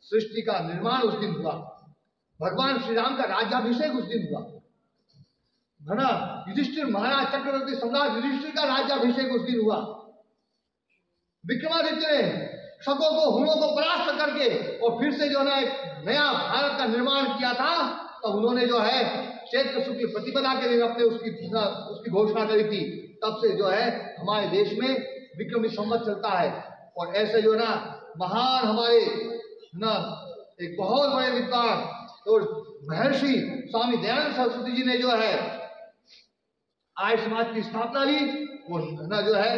सृष्टि का निर्माण उस दिन हुआ, भगवान श्री राम का राज्याभिषेक उस दिन हुआ, है ना। युधिष्ठिर महाराज चक्रवर्ती सम्राट युधिष्ठिर का राज्याभिषेक उस दिन हुआ। विक्रमादित्य ने शकों को हुणों को परास्त करके और फिर से जो है एक नया भारत का निर्माण किया था, तो उन्होंने जो है चैत्र शुक्ल प्रतिपदा के दिन अपने उसकी घोषणा करी थी। तब से जो है हमारे देश में विक्रमी संवत चलता है। और ऐसे जो ना महान हमारे ना एक बहुत बड़े विद्वान और महर्षि स्वामी दयानंद सरस्वती जी ने जो है आर्य समाज की स्थापना भी वो ना जो है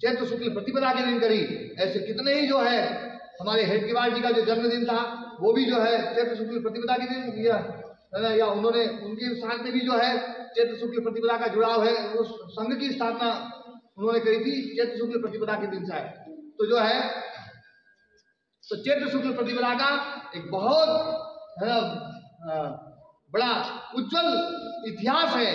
चैत्र शुक्ल प्रतिपदा के दिन करी। ऐसे कितने ही जो है हमारे हेडगेवार जी का जो जन्मदिन था वो भी जो है चैत्र शुक्ल प्रतिपदा के दिन किया, है ना। या उन्होंने उनके साथ में भी जो है चैत्र शुक्ल प्रतिपदा का जुड़ाव है, उस संघ की स्थापना उन्होंने करी थी चैत्र शुक्ल प्रतिपदा के दिन से। तो जो है तो चैत्र शुक्ल प्रतिपदा का एक बहुत है बड़ा उज्जवल इतिहास है,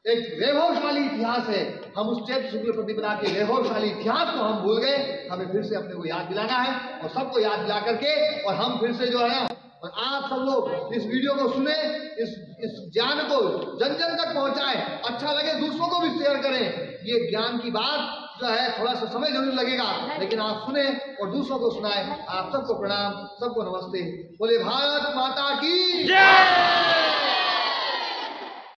एक वैभवशाली इतिहास है। हम उस चैत्र शुक्ल प्रतिपदा के वैभवशाली इतिहास को हम भूल गए, हमें फिर से अपने को याद दिलाना है और सबको याद दिला करके और हम फिर से जो है और आप सब लोग इस वीडियो को सुने, इस ज्ञान को जन जन तक पहुंचाएं, अच्छा लगे दूसरों को भी शेयर करें। ये ज्ञान की बात जो है थोड़ा सा समय जरूर लगेगा, लेकिन आप सुने और दूसरों को सुनाएं। आप सबको प्रणाम, सबको नमस्ते। बोले भारत माता की जय।